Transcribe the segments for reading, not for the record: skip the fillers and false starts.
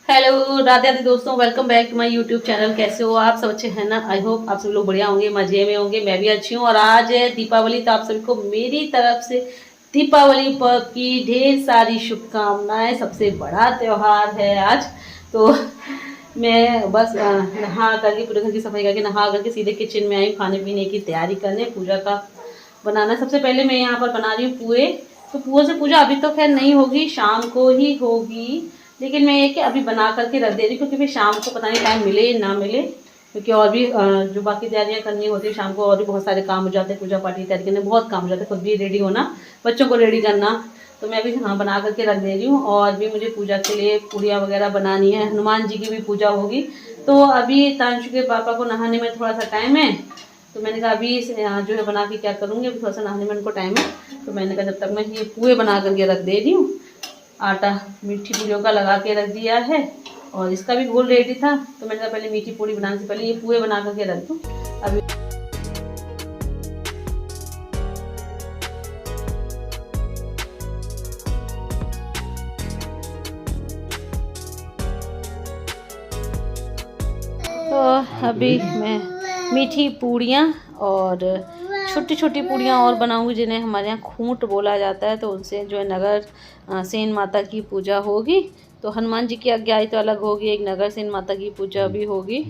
Hello Radhe Radhe दोस्तों, welcome back to my YouTube channel. कैसे हो आप सब? अच्छे हैं ना? आई होप आप सब लोग बढ़िया होंगे, मजे में होंगे। मैं भी अच्छी हूँ। और आज है दीपावली, तो आप सभी को मेरी तरफ से दीपावली पर्व की ढेर सारी शुभकामनाएं। सबसे बड़ा त्योहार है आज। तो मैं बस नहा करके पूरे घर की सफाई करके नहा करके सीधे किचन में आई, खाने पीने की तैयारी करने, पूजा का बनाना। सबसे पहले मैं यहाँ पर बना रही हूँ पुए। तो पुए से पूजा अभी तो खैर नहीं होगी, शाम को ही होगी। लेकिन मैं ये कि अभी बना करके रख दे रही हूँ, क्योंकि फिर शाम को पता नहीं टाइम मिले ना मिले, क्योंकि और भी जो बाकी तैयारियाँ करनी होती है शाम को, और भी बहुत सारे काम हो जाते हैं। पूजा पाठ की तैयारी करने बहुत काम हो जाते हैं, खुद भी रेडी होना, बच्चों को रेडी करना। तो मैं भी हाँ बना करके रख दे रही हूँ। और भी मुझे पूजा के लिए पूड़ियाँ वगैरह बनानी है। हनुमान जी की भी पूजा होगी। तो अभी तांशु के पापा को नहाने में थोड़ा सा टाइम है, तो मैंने कहा अभी जो है बना के क्या करूँगी, अभी थोड़ा सा नहाने में उनको टाइम है। तो मैंने कहा जब तक मैं ये पुए बना करके रख दे रही हूँ। आटा मीठी पूड़ियों का लगा के रख दिया है, और इसका भी घोल रेडी था। तो मैंने कहा पहले मीठी पूड़ी बनाने से पहले ये पुए बना करके रख दूँ। अभी तो अभी मैं मीठी पूड़ियाँ और छोटी छोटी पूड़ियाँ और बनाऊंगी, जिन्हें हमारे यहाँ खूंट बोला जाता है। तो उनसे जो है नगर सेन माता की पूजा होगी। तो हनुमान जी की आज्ञा तो अलग होगी, एक नगर सेन माता की पूजा भी होगी।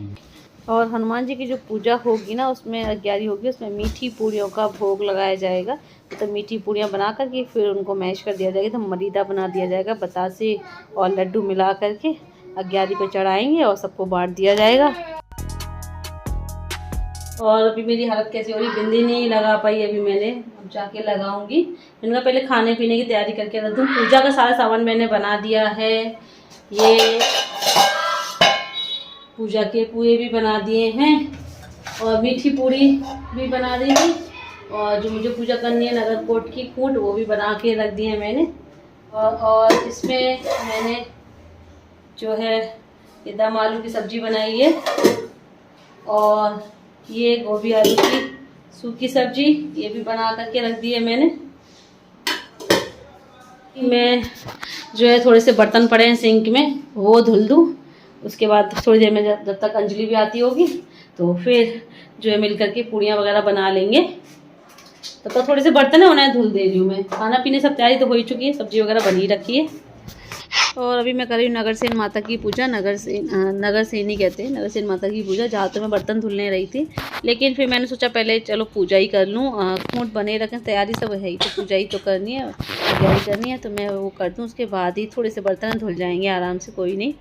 और हनुमान जी की जो पूजा होगी ना, उसमें अग्यारी होगी, उसमें मीठी पूड़ियों का भोग लगाया जाएगा। तो मीठी पूड़ियाँ बना करके फिर उनको मैश कर दिया जाएगा, तो मलीदा बना दिया जाएगा। बतासे और लड्डू मिला करके अग्यारी पे चढ़ाएंगे और सबको बांट दिया जाएगा। और अभी मेरी हालत कैसी हो रही, बिंदी नहीं लगा पाई अभी मैंने, अब जाके लगाऊंगी। इनका पहले खाने पीने की तैयारी करके रख दूँ। पूजा का सारा सामान मैंने बना दिया है। ये पूजा के पुए भी बना दिए हैं, और मीठी पूड़ी भी बना दी थी। और जो मुझे पूजा करनी है नगर कोट की खूंट, वो भी बना के रख दिए हैं मैंने। और इसमें मैंने जो है ये दम आलू की सब्जी बनाई है, और ये गोभी आलू की सूखी सब्जी ये भी बना करके रख दी है मैंने। मैं जो है थोड़े से बर्तन पड़े हैं सिंक में, वो धुल दूँ। उसके बाद थोड़ी देर में जब तक अंजलि भी आती होगी, तो फिर जो है मिल करके पूड़ियाँ वगैरह बना लेंगे। तब तक थोड़े से बर्तन है उन्हें धुल दे रही हूँ मैं। खाना पीने सब तैयारी तो हो ही चुकी है, सब्जी वगैरह बनी रखी है। और अभी मैं कर रही हूँ नगरसेन माता की पूजा। नगरसेन ही कहते हैं, नगरसेन माता की पूजा। जहाँ तो मैं बर्तन धुलने रही थी, लेकिन फिर मैंने सोचा पहले चलो पूजा ही कर लूँ। खूंट बने रखें, तैयारी सब है ही, तो पूजा ही तो करनी है, तैयारी करनी है, तो मैं वो कर दूँ। उसके बाद ही थोड़े से बर्तन धुल जाएंगे आराम से, कोई नहीं।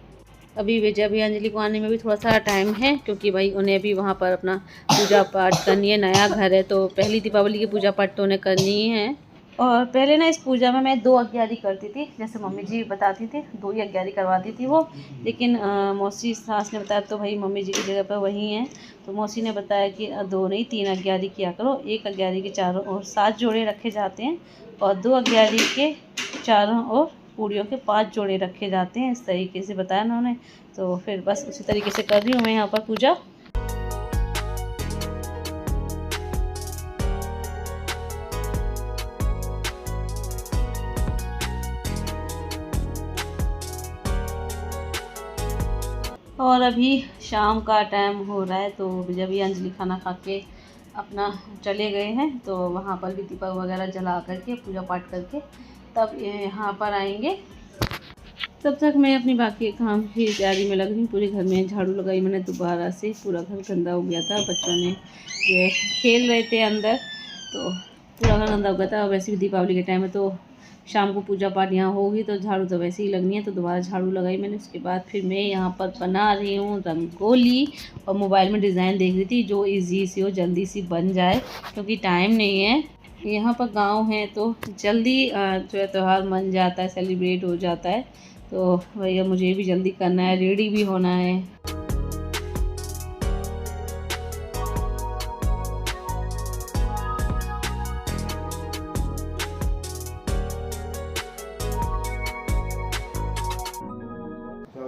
अभी विजय भी अंजलि को आने में भी थोड़ा सा टाइम है, क्योंकि भाई उन्हें भी वहाँ पर अपना पूजा पाठ करनी है। नया घर है, तो पहली दीपावली की पूजा पाठ तो उन्हें करनी ही है। और पहले ना इस पूजा में मैं 2 अग्यारी करती थी, जैसे मम्मी जी बताती थी, 2 ही अग्यारी करवाती थी वो। लेकिन मौसी सास ने बताया, तो भाई मम्मी जी की जगह पर वही हैं, तो मौसी ने बताया कि 2 नहीं 3 अग्यारी किया करो। 1 अग्यारी के चारों ओर 7 जोड़े रखे जाते हैं, और 2 अग्यारी के चारों ओर पूड़ियों के 5 जोड़े रखे जाते हैं। इस तरीके से बताया उन्होंने। तो फिर बस उसी तरीके से कर रही हूँ मैं यहाँ पर पूजा। और अभी शाम का टाइम हो रहा है, तो जब भी अंजलि खाना खा के अपना चले गए हैं, तो वहाँ पर भी दीपक वगैरह जला करके पूजा पाठ करके तब यहाँ पर आएंगे। तब तक मैं अपनी बाकी काम की तैयारी में लग रही हूँ। पूरे घर में झाड़ू लगाई मैंने दोबारा से, पूरा घर गंदा हो गया था। बच्चों ने जो है खेल रहे थे अंदर, तो पूरा घर गंदा हो गया था। वैसे भी दीपावली के टाइम है, तो शाम को पूजा पाठ यहाँ होगी, तो झाड़ू तो वैसे ही लगनी है, तो दोबारा झाड़ू लगाई मैंने। उसके बाद फिर मैं यहाँ पर बना रही हूँ रंगोली, और मोबाइल में डिज़ाइन देख रही थी जो इजी सी हो, जल्दी सी बन जाए, क्योंकि टाइम नहीं है। यहाँ पर गांव है, तो जल्दी जो है त्यौहार मन जाता है, सेलिब्रेट हो जाता है। तो भैया मुझे भी जल्दी करना है, रेडी भी होना है।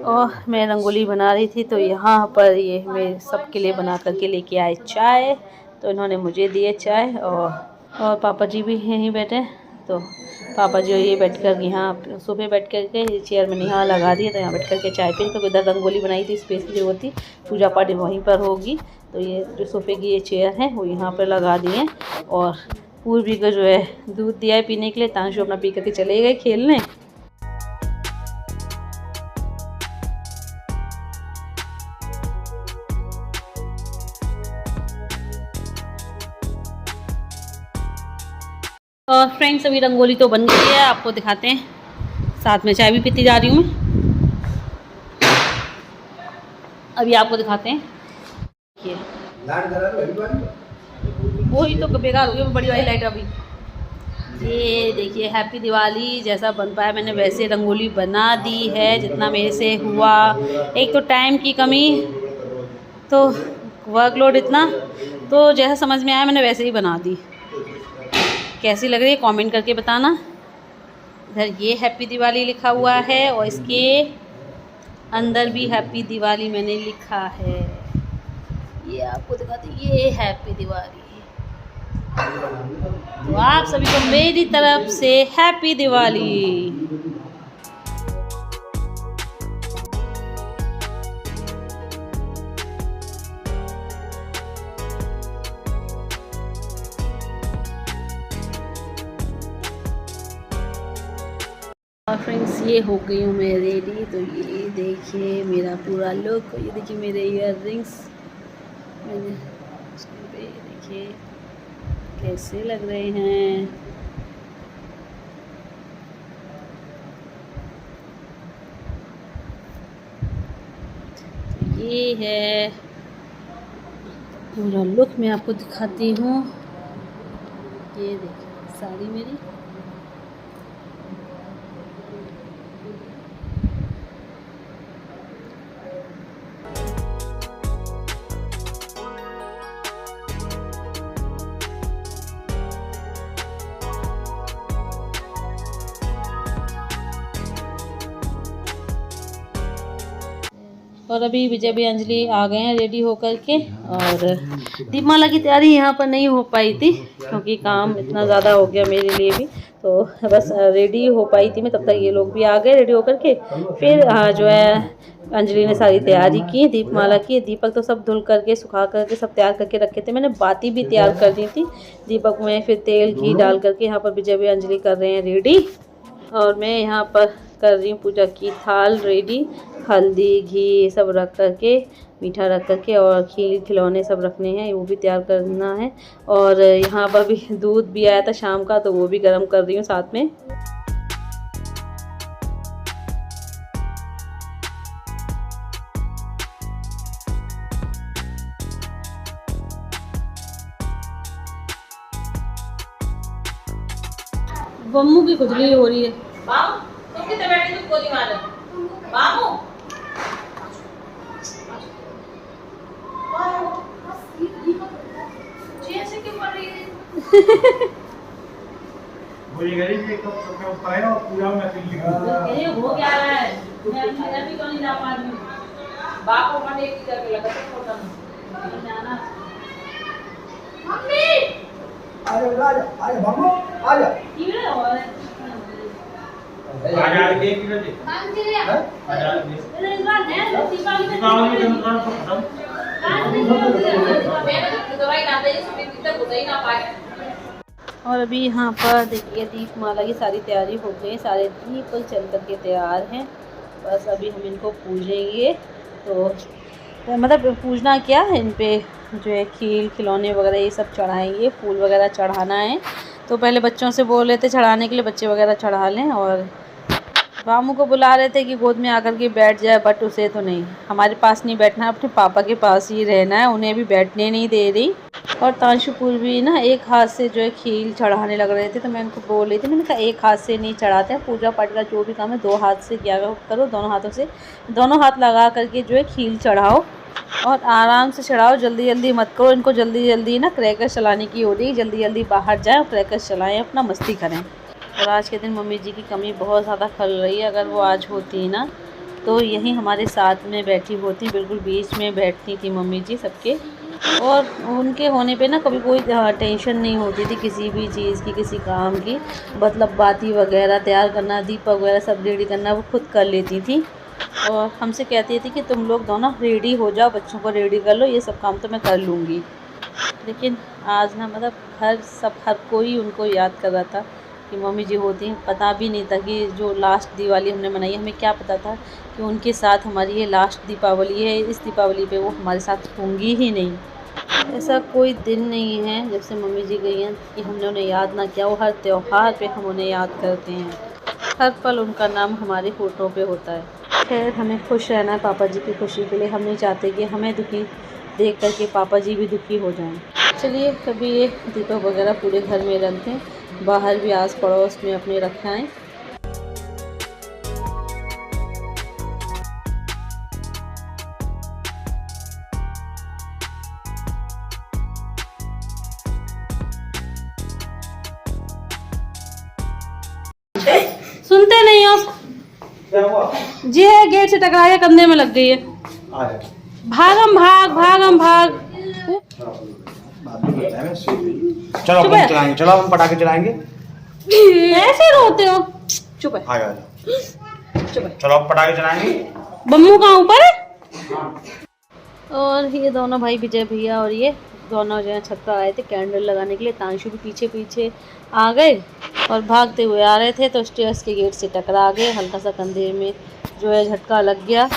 और मैं रंगोली बना रही थी, तो यहाँ पर ये मैं सबके लिए बना करके लेके आए चाय। तो इन्होंने मुझे दिए चाय, और पापा जी भी यहीं बैठे तो पापा जो ये बैठ कर यहाँ सोफे बैठ कर के चेयर में यहाँ लगा दिए, तो यहाँ बैठ कर के चाय पी। तो इधर रंगोली बनाई थी स्पेशली, जो होती पूजा पाठ वहीं पर होगी। तो ये जो सोफे की ये चेयर है वो यहाँ पर लगा दिए। और पूर्वी को जो है दूध दिया है पीने के लिए, तांशु अपना पी करके चले गए खेलने। और फ्रेंड्स अभी रंगोली तो बन गई है, आपको दिखाते हैं। साथ में चाय भी पीती जा रही हूँ मैं। अभी आपको दिखाते हैं। ये वही तो बेकार हो गया बड़ी वाली लाइट। अभी ये देखिए हैप्पी दिवाली। जैसा बन पाया मैंने वैसे रंगोली बना दी है, जितना मेरे से हुआ। एक तो टाइम की कमी, तो वर्कलोड इतना, तो जैसा समझ में आया मैंने वैसे ही बना दी। कैसी लग रही है कमेंट करके बताना। इधर ये हैप्पी दिवाली लिखा हुआ है और इसके अंदर भी हैप्पी दिवाली मैंने लिखा है। ये आपको दिखाते, ये हैप्पी दिवाली। तो आप सभी को मेरी तरफ से हैप्पी दिवाली। और फ्रेंड्स ये हो गई हूँ मैं रेडी। तो ये देखिए मेरा पूरा लुक, ये देखिए मेरे ईयर रिंग्स मैंने पे देखिए कैसे लग रहे हैं। तो ये है पूरा लुक, मैं आपको दिखाती हूँ। ये देखिए साड़ी मेरी। और अभी विजय भी अंजलि आ गए हैं रेडी होकर के। और दीपमाला की तैयारी यहाँ पर नहीं हो पाई थी क्योंकि काम इतना ज़्यादा हो गया मेरे लिए भी, तो बस रेडी हो पाई थी मैं, तब तक ये लोग भी आ गए रेडी होकर के। फिर जो है अंजलि ने सारी तैयारी की दीपमाला की। दीपक तो सब धुल करके सुखा करके सब तैयार करके रखे थे मैंने, बाती भी तैयार कर दी थी दीपक में। फिर तेल घी डाल करके यहाँ पर विजय भी अंजलि कर रहे हैं रेडी। और मैं यहाँ पर कर रही हूँ पूजा की थाल रेडी। हल्दी घी सब रख करके, मीठा रख करके, और खीर खिलौने सब रखने हैं, वो भी तैयार करना है। और यहाँ पर भी दूध भी आया था शाम का, तो वो भी गर्म कर रही हूँ साथ में। बम्मू की खुजली हो रही है। तुम कितने बैठी तुम गोली मार बाबू। ऐसे क्यों पड़ रही है? वो ये गरीब के कब तक होता है और पूरा मैं ये हो क्या रहा है? मैं भी तो नहीं जा पा रही हूँ। बाप को मटे की करके लगा तो फोटो में जाना। मम्मी अरे बाबू आ जा। ये और आजा देख ले दे। आजा दे। इस बार है दीपावली में काम खत्म। मैंने दवाई ना दे इसमें कितना होता ही ना पाए। और अभी यहाँ पर देखिए दीपमाला की सारी तैयारी हो गई, सारे दीप चल करके तैयार हैं। बस अभी हम इनको पूजेंगे। तो मतलब पूजना क्या है, इन पे जो है खीर खिलौने वगैरह ये सब चढ़ाएंगे, फूल वगैरह चढ़ाना है। तो पहले बच्चों से बोल रहे थे चढ़ाने के लिए, बच्चे वगैरह चढ़ा लें। और मामू को बुला रहे थे कि गोद में आकर के बैठ जाए, बट उसे तो नहीं, हमारे पास नहीं बैठना, अपने पापा के पास ही रहना है, उन्हें भी बैठने नहीं दे रही। और तांशुपुर भी ना एक हाथ से जो है खीर चढ़ाने लग रहे थे, तो मैं उनको बोल रही थी, मैंने कहा एक हाथ से नहीं चढ़ाते हैं, पूजा पाठ का जो भी काम है 2 हाथ से किया करो, दोनों हाथों से, दोनों हाथ लगा करके जो है खीर चढ़ाओ और आराम से चढ़ाओ, जल्दी जल्दी मत करो। इनको जल्दी जल्दी ना क्रैकर्स चलाने की हो रही, जल्दी जल्दी बाहर जाएँ और क्रैकर्स चलाएँ, अपना मस्ती करें। और आज के दिन मम्मी जी की कमी बहुत ज़्यादा खल रही है। अगर वो आज होती ना तो यहीं हमारे साथ में बैठी होती, बिल्कुल बीच में बैठती थी मम्मी जी सबके। और उनके होने पे ना कभी कोई टेंशन नहीं होती थी किसी भी चीज़ की, किसी काम की। मतलब बाती वगैरह तैयार करना, दीपक वगैरह सब रेडी करना वो खुद कर लेती थी। और हमसे कहती थी कि तुम लोग दोनों रेडी हो जाओ, बच्चों को रेडी कर लो, ये सब काम तो मैं कर लूँगी। लेकिन आज ना मतलब हर कोई उनको याद कर रहा था कि मम्मी जी होती। पता भी नहीं था कि जो लास्ट दिवाली हमने मनाई, हमें क्या पता था कि उनके साथ हमारी ये लास्ट दीपावली है। इस दीपावली पे वो हमारे साथ होंगी ही नहीं। ऐसा कोई दिन नहीं है जब से मम्मी जी गई हैं कि हमने उन्हें याद ना किया हो। हर त्यौहार पे हम उन्हें याद करते हैं, हर पल उनका नाम हमारे होठों पे होता है। खैर, हमें खुश रहना है पापा जी की खुशी के लिए। हम नहीं चाहते कि हमें दुखी देख कर के पापा जी भी दुखी हो जाएं। चलिए, कभी ये दीपक वगैरह पूरे घर में रख दें, बाहर भी आस पड़ोस में अपने रखाएं। सुनते नहीं हो? क्या हुआ? जी है, गेट से टकरा के कंधे में लग गई है। भागम भाग, भागम भाग। चलो अपन चलाएंगे, चलो हम पटाखे चलाएंगे। ऐसे रोते हो? चुप है, आ जाओ, चुप है। चलो अब पटाखे चलाएंगे। बम्मू कहाँ ऊपर है? और ये दोनों भाई विजय भैया और ये दोनों जो है छत पर आए थे कैंडल लगाने के लिए। तांशु भी पीछे पीछे आ गए और भागते हुए आ रहे थे तो स्टेयर्स के गेट से टकरा गए। हल्का सा कंधे में जो है झटका लग गया।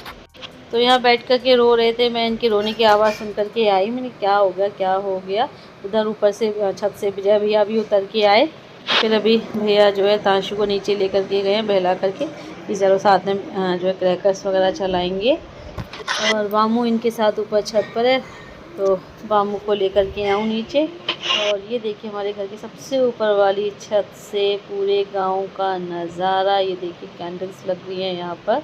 तो यहाँ बैठ कर के रो रहे थे। मैं इनके रोने की आवाज़ सुन कर के आई। मैंने क्या हो गया, क्या हो गया। उधर ऊपर से छत से विजय भैया भी उतर के आए। फिर अभी भैया जो है तांशु को नीचे लेकर के गए बहला करके कि चलो साथ में जो है क्रैकर्स वगैरह चलाएँगे। और बामू इनके साथ ऊपर छत पर है तो बामू को लेकर के आऊँ नीचे। और ये देखिए हमारे घर की सबसे ऊपर वाली छत से पूरे गांव का नज़ारा। ये देखिए कैंडल्स लग रही हैं यहाँ पर।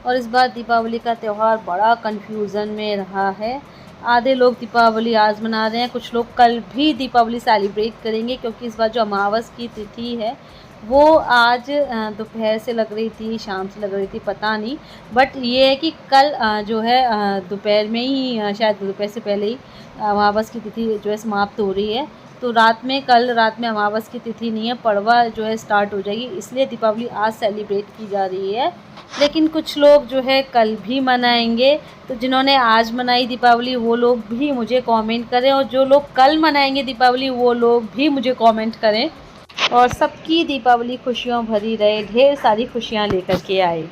और इस बार दीपावली का त्यौहार बड़ा कंफ्यूजन में रहा है। आधे लोग दीपावली आज मना रहे हैं, कुछ लोग कल भी दीपावली सेलिब्रेट करेंगे क्योंकि इस बार जो अमावस की तिथि है वो आज दोपहर से लग रही थी, शाम से लग रही थी, पता नहीं। बट ये है कि कल जो है दोपहर में ही शायद दोपहर से पहले ही अमावस की तिथि जो है समाप्त हो रही है। तो कल रात में अमावस की तिथि नहीं है, पड़वा जो है स्टार्ट हो जाएगी, इसलिए दीपावली आज सेलिब्रेट की जा रही है। लेकिन कुछ लोग जो है कल भी मनाएंगे। तो जिन्होंने आज मनाई दीपावली वो लोग भी मुझे कमेंट करें और जो लोग कल मनाएंगे दीपावली वो लोग भी मुझे कमेंट करें। और सबकी दीपावली खुशियों भरी रहे, ढेर सारी खुशियां लेकर के आए।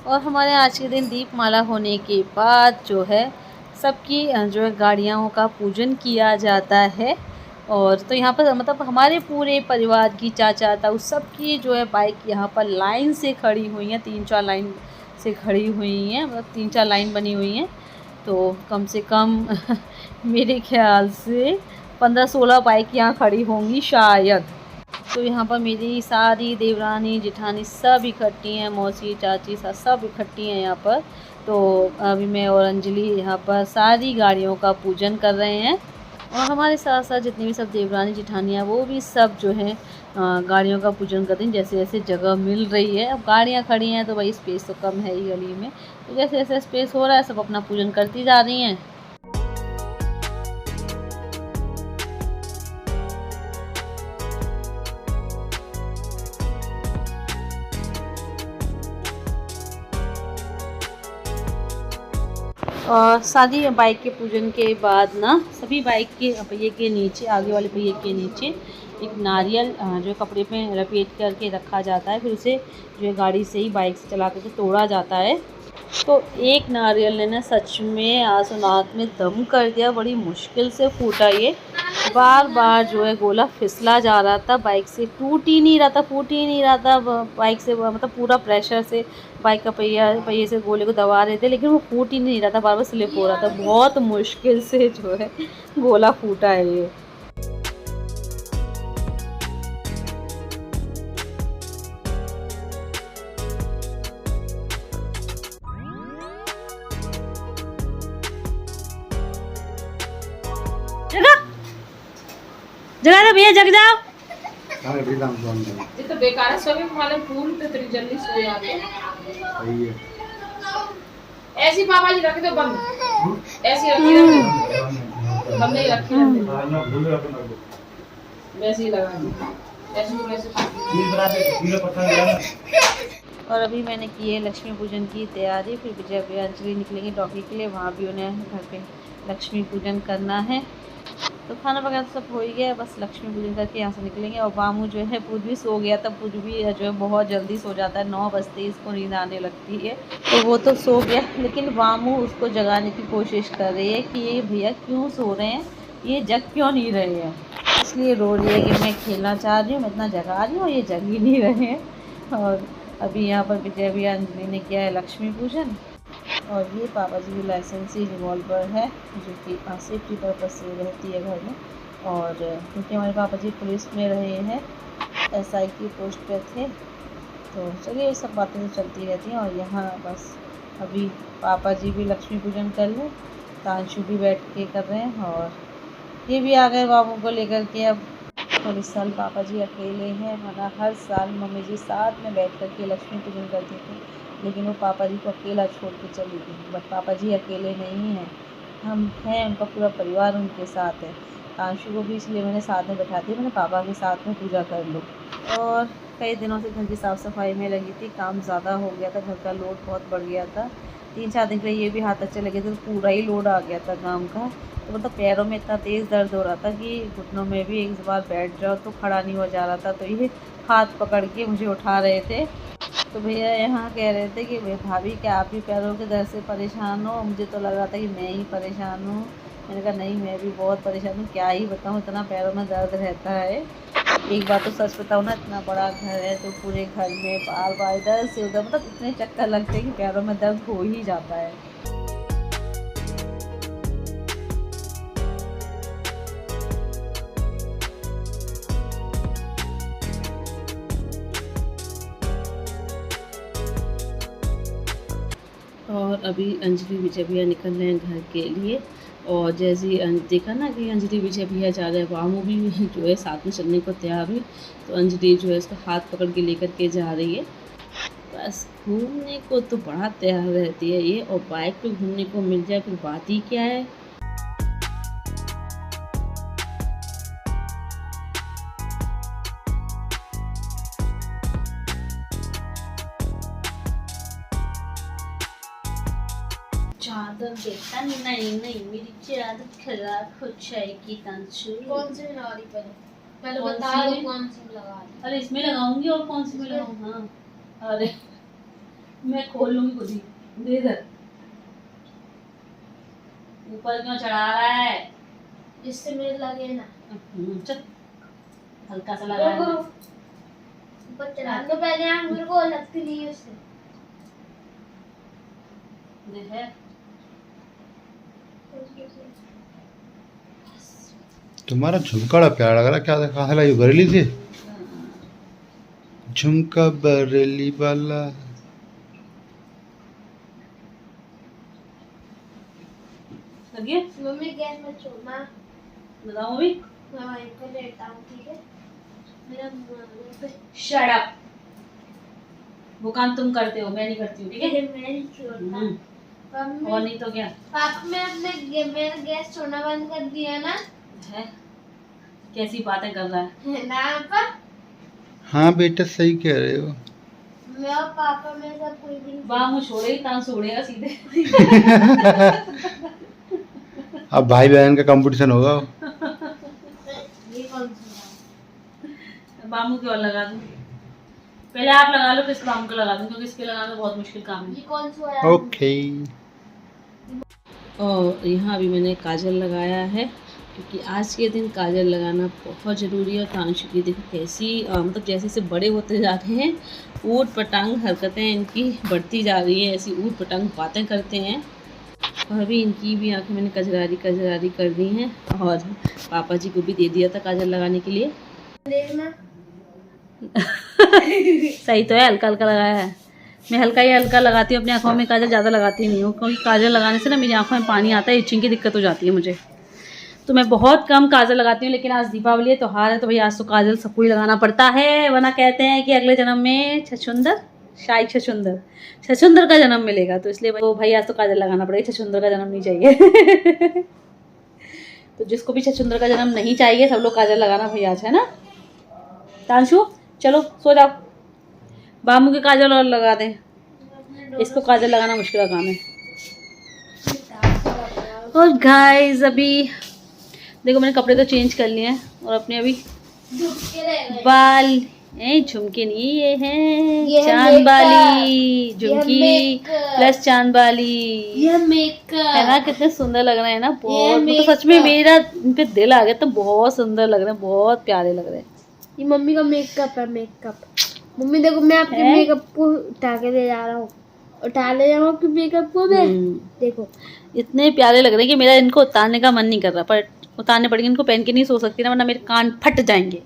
और हमारे आज के दिन दीपमाला होने के बाद जो है सबकी जो है गाड़ियों का पूजन किया जाता है। और तो यहाँ पर मतलब हमारे पूरे परिवार की चाचा ताऊ सबकी जो है बाइक यहाँ पर लाइन से खड़ी हुई हैं, 3-4 लाइन से खड़ी हुई हैं, मतलब 3-4 लाइन बनी हुई हैं। तो कम से कम मेरे ख्याल से 15-16 बाइक यहाँ खड़ी होंगी शायद। तो यहाँ पर मेरी सारी देवरानी जेठानी सब इकट्ठी हैं, मौसी चाची सब इकट्ठी हैं यहाँ पर। तो अभी मैं और अंजलि यहाँ पर सारी गाड़ियों का पूजन कर रहे हैं। और हमारे साथ साथ जितनी भी सब देवरानी जेठानियाँ वो भी सब जो हैं गाड़ियों का पूजन करते हैं जैसे जैसे जगह मिल रही है। अब गाड़ियाँ खड़ी हैं तो भाई स्पेस तो कम है ही गली में, तो जैसे जैसे स्पेस हो रहा है सब अपना पूजन करती जा रही हैं। और सारी बाइक के पूजन के बाद ना सभी बाइक के पहिए के नीचे, आगे वाले पहिए के नीचे एक नारियल जो कपड़े पे लपेट करके रखा जाता है। फिर उसे जो है गाड़ी से ही बाइक से चला करके तोड़ा जाता है। तो एक नारियल ने ना सच में आसनाक में दम कर दिया, बड़ी मुश्किल से फूटा ये। बार बार जो है गोला फिसला जा रहा था, बाइक से टूट ही नहीं रहा था, फूट ही नहीं रहा था बाइक से, मतलब पूरा प्रेशर से बाइक का पहिए से गोले को दबा रहे थे लेकिन वो फूट ही नहीं रहा था, बार बार स्लिप हो रहा था। बहुत मुश्किल से जो है गोला फूटा है ये। जगा दो भैया, जग जाओ। ये तो बेकार है, सोने वाले फूल तो तेरी जल्दी सो जाते हैं। ऐसी पापा जी रख दो बंद, ऐसी रखी रहने दो, बंद नहीं रखी रहने दो, वैसे ही लगा दो, ऐसे वैसे। और अभी मैंने की है लक्ष्मी पूजन की तैयारी। फिर विजय भैया अंजलि निकलेंगे डॉक्टर के लिए, वहाँ भी उन्हें घर पे लक्ष्मी पूजन करना है। तो खाना वगैरह तो सब हो ही गया, बस लक्ष्मी पूजन करके यहाँ से निकलेंगे। और वामू जो है पृथ्वी सो गया था, पृथ्वी जो है बहुत जल्दी सो जाता है, 9 बजते ही इसको नींद आने लगती है, तो वो तो सो गया। लेकिन वामू उसको जगाने की कोशिश कर रही है कि ये भैया क्यों सो रहे हैं, ये जग क्यों नहीं रहे हैं। इसलिए रो रही है कि मैं खेलना चाह रही हूँ, मैं इतना जगा रही हूँ, ये जग ही नहीं रहे हैं। और अभी यहाँ पर विजय भैया अंजलि ने किया है लक्ष्मी पूजन। और ये पापा जी की लाइसेंसी रिवॉल्वर है जो कि सेफ्टी पर्पज से रहती है घर में। और क्योंकि हमारे पापा जी पुलिस में रहे हैं, SI की पोस्ट पे थे, तो चलिए ये सब बातें तो चलती रहती हैं। और यहाँ बस अभी पापा जी भी लक्ष्मी पूजन कर लें, तांशु भी बैठ के कर रहे हैं, और ये भी आ गए बाबू को लेकर के अब। और इस साल पापा जी अकेले हैं, वरना हर साल मम्मी जी साथ में बैठ कर के लक्ष्मी पूजन करती थी, लेकिन वो पापा जी को अकेला छोड़ के चली गई। बट पापा जी अकेले नहीं हैं, हम हैं, उनका पूरा परिवार उनके साथ है। आंशु को भी इसलिए मैंने साथ में बैठा दिया, मैंने पापा के साथ में पूजा कर लो। और कई दिनों से घर की साफ़ सफाई में लगी थी, काम ज़्यादा हो गया था, घर का लोड बहुत बढ़ गया था। 3-4 दिन के लिए ये भी हाथ अच्छे लगे थे, तो पूरा ही लोड आ गया था काम का। तो मतलब पैरों में इतना तेज़ दर्द हो रहा था कि घुटनों में भी एक बार बैठ जाओ तो खड़ा नहीं हो जा रहा था, तो ये हाथ पकड़ के मुझे उठा रहे थे। तो भैया यहाँ कह रहे थे कि भाभी क्या आप भी पैरों के दर्द से परेशान हो? मुझे तो लग रहा था कि मैं ही परेशान हूँ। मैंने कहा नहीं, मैं भी बहुत परेशान हूँ, क्या ही बताऊँ, इतना पैरों में दर्द रहता है। एक बात तो सच बताऊँ ना, इतना बड़ा घर है तो पूरे घर में बार बार इधर से उधर, मतलब इतने चक्कर लगते हैं कि पैरों में दर्द हो ही जाता है। और अभी अंजलि विजय भैया निकल रहे हैं घर के लिए। और जैसे ही देखा ना कि अंजलि विजय भैया जा रहे हैं, वामू भी जो है साथ में चलने को तैयार हुई, तो अंजलि जो है उसका हाथ पकड़ के लेकर के जा रही है। बस घूमने को तो बड़ा तैयार रहती है ये, और बाइक पे घूमने को मिल जाए फिर बात ही क्या है। चादर देखता नहीं मेरी चादर खराब हो जाएगी। तांशु कौन सी लगा रही पहले कौन बता सी दो है? कौन सी लगा रही। अरे इसमें लगाऊंगी, और कौन सी में लगाऊं? हाँ अरे मैं खोल लूंगी खुद ही, दे इधर। ऊपर क्यों चढ़ा रहा है? जिससे मेरे लगे ना। चल हल्का सा लगा है। ऊपर चढ़ा दो पहले, आप मेरे को लगती नहीं है उससे। दे है तुम्हारा झुमका बड़ा प्यारा लग रहा है, क्या कहाँ से लाई हो? बरेली से झुमका बरेली वाला। लगे मम्मी गैस में छोड़ना, बताऊं अभी? मैं वहीं पे लेटा हूँ, ठीक है? मेरा मुंह पे शट अप, वो काम तुम करते हो, मैं नहीं करती हूँ, ठीक है? मैं नहीं छोड़ता। और नहीं तो क्या पापा मैं अपने मेरा गैस छोड़ना बंद कर दिया ना है? कैसी बातें कर रहा है? ना पापा, हाँ बेटा सही कह रहे हो। मैं और पापा में सब कोई भी वाह मुँह छोड़े ही तान छोड़ेगा सीधे। अब भाई बहन का कंपटीशन होगा। ये कौन सा बामू की और लगा दूं? पहले आप लगा लो, फिर इस बामू को लगा दूं, क्योंकि इसके लगाना बहुत मुश्किल काम है। ये कौन सा है? ओके। और यहाँ अभी मैंने काजल लगाया है, क्योंकि आज के दिन काजल लगाना बहुत ज़रूरी है। तांशु की देखो कैसी मतलब जैसे जैसे बड़े होते जा रहे हैं, ऊट पटांग हरकतें इनकी बढ़ती जा रही हैं, ऐसी ऊट पटांग बातें करते हैं। और अभी इनकी भी आंखें मैंने कजरारी कजरारी कर दी हैं, और पापा जी को भी दे दिया था काजल लगाने के लिए। देखना सही तो है, हल्का हल्का लगाया है। मैं हल्का ही हल्का लगाती हूँ अपनी आँखों में, काजल ज़्यादा लगाती नहीं हूँ, क्योंकि काजल लगाने से ना मेरी आँखों में पानी आता है, इचिंग की दिक्कत हो जाती है मुझे। तो मैं बहुत कम काजल लगाती हूँ, लेकिन आज दीपावली है, त्योहार है, तो भाई आज तो काजल सबको ही लगाना पड़ता है, वरना कहते हैं कि अगले जन्म में छछुंदर शाही छछुंदर का जन्म मिलेगा, तो इसलिए भाई आज तो काजल लगाना पड़ेगा, छछुंदर का जन्म नहीं चाहिए। तो जिसको भी छछुंदर का जन्म नहीं चाहिए सब लोग काजल लगाना भाई आज, है ना। तांशु चलो सो जाओ, बामू के काजल और लगा दें, इसको काजल लगाना मुश्किल काम है। और गाइस अभी देखो मैंने कपड़े तो चेंज कर लिए हैं, और अपने अभी बाल झुमके नहीं, ये है चांद वाली झुमकी प्लस चांद वाली, ये मेकअप है ना, कितने सुंदर लग रहे हैं ना, बहुत तो सच में मेरा इन पे दिल आ गया, तो बहुत सुंदर लग रहे हैं, बहुत प्यारे लग रहे हैं। ये मम्मी का मेकअप है, मेकअप। मम्मी देखो मैं आपके मेकअप को उठा के ले जा रहा हूँ, उठा ले जा रहा हूँ मेकअप को मैं। देखो इतने प्यारे लग रहे हैं कि मेरा इनको उतारने का मन नहीं कर रहा, पर उतारने पड़ेंगे, इनको पहन के नहीं सो सकती ना, वरना मेरे कान फट जाएंगे।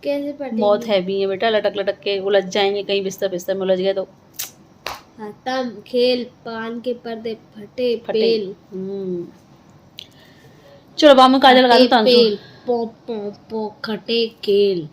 कैसे फटेंगे? बहुत हैवी है बेटा, लटक लटक के उलझ जाएंगे, कहीं बिस्तर में उलझ गए तो खत्म खेल, पान के पर्दे फटे पेल। चलो बामू काजल लगा दो, पेल पो पो पो खटे खेल।